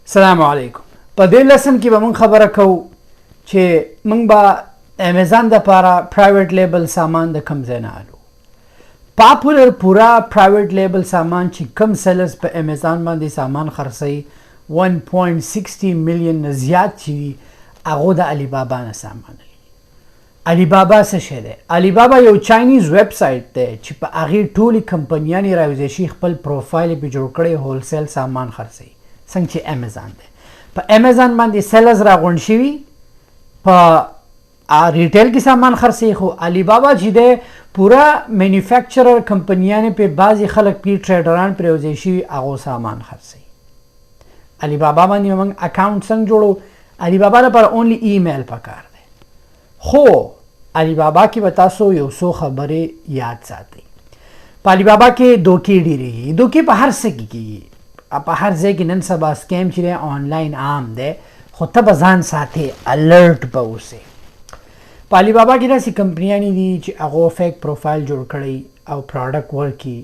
السلام علیکم. په دې لیسن کې به موږ خبره کوو چې موږ به امیزان د لپاره پرایویټ لیبل سامان د کوم ځای نه الو. پاپولر پورا پرایویټ لیبل سامان چې کوم سیلرز په امیزان باندې سامان خرڅوي 1.60 میلیون نه زیات چې هغه د علی بابا نه سامان لري. علی بابا څه شی دی؟ علی بابا یو چاینیز ویب سایټ دی چې په هغې ټولې کمپنیانې راوځي شي خپل پروفایل پې جوړ کړی هولسیل سامان خرڅوي څنګه چې امیزان دی. په امیزان باندې سیلرز راغونډ شوي په ریټیل کې سامان خرڅوي، خو علی بابا چې دی پورا مینوفیکچرر کمپنیانې پې بعضې خلک پې ټریډران پرې یوځای شوي هغو سامان خرڅوي. علی بابا باندې موږ اکاونټ څنګه جوړو؟ علی بابا لپاره اونلی ایمیل پکار دی، خو علی بابا کې به تاسو یو څو خبرې یاد ساتئ. په علی بابا کې دوکې ډېرې، دوکې په هر څه کې کېږي، په هر ځای کې نن سبا سکیم چې دی آنلاین عام دی، خو ته به ځان ساتې، الرټ به اوسې. په علی بابا کې داسې کمپنیانې دي چې هغو فیک پروفایل جوړ کړی او پراډکټ ورکي،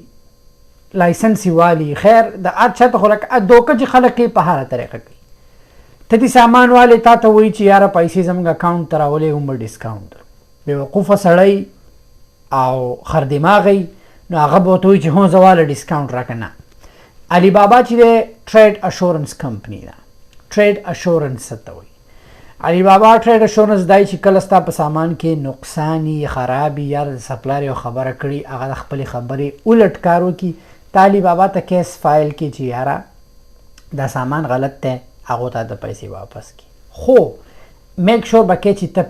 لایسنس یې والي، خیر د هر چا ته خو لکه دوکه چې خلک کوي په هره طریقه کوي. ته دې سامان والی تا ته وایي چې یاره پیسې زموږ اکاونټ ته راولېږم به ډسکاونټ درکړو. بېوقوفه سړی او خردماغی نو هغه به ورته وایي چې هو زه واله ډسکاونټ راکړه. نه، علی بابا چې دی ټریډ اشورنس کمپنی ده. ټریډ اشورنس څه ته وایي؟ علی بابا ټریډ اشورنس دی چې کله ستا په سامان کې نقصان وي، خراب وي، یا د سپلایر یو خبره کړي هغه د خپلې خبرې الټ کار وکړي، ته علی بابا ته کیس فایل کړي چې یاره دا سامان غلط دی، هغو ته د پیسې واپس کړي. خو میک شور به کوې چې ته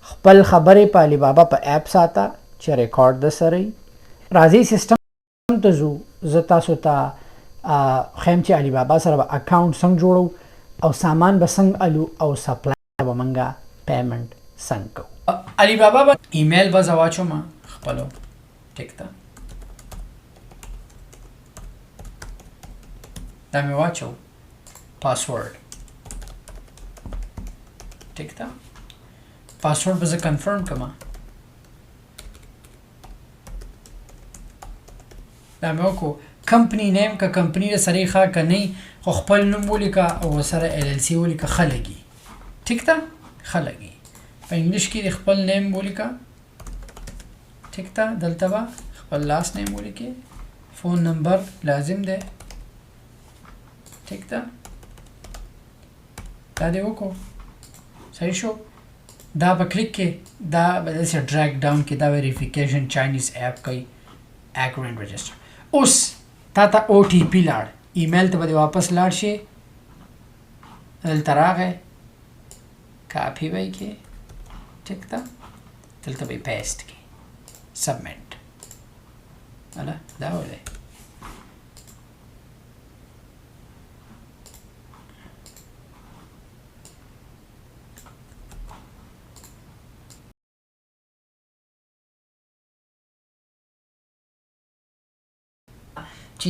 خپل خبرې په علی بابا په اپ ساته چې ریکارډ د سره وي. راځئ سیسټم ته ځو، زه تاسو ته ښیم چې علی بابا سره به اکاونټ څنګه جوړو او سامان به څنګه الو او سپلای به موږ پیمنټ څنګه کوو. علی بابا به ایمیل به زه واچوم خپلو، ټیک ده، دا مې واچو پاسورډ، ټیک ده، پاسورډ به زه کنفرم کړم. دا مې وکړو. کمپنی نیم که کمپنی د سره یې ښه که نه خو خپل نوم ولیکه او ورسره LLC ولیکه، ښه لګي، ټیک ده، ښه لګي. په انګلیش کې د خپل نیم ولیکه، ټیک ده، دلته به خپل لاس نیم ولیکې، فون نمبر لازم دی، ټیک ده. دا دې وکړو، صحیح شو. دا به کلیک کې، دا به داسې ډریګ ډاون کې، دا ویریفیکیشن چاینیز ایپ کوي، اګرینټ رجسټر. اوس تا ته OTP لاړ، ایمیل ته به دې واپس لاړ شي، دلته راغی، کاپي به یې کې، ټیک ده، دلته به یې پیسټ کې، سبمیټ. هله دا ولې چې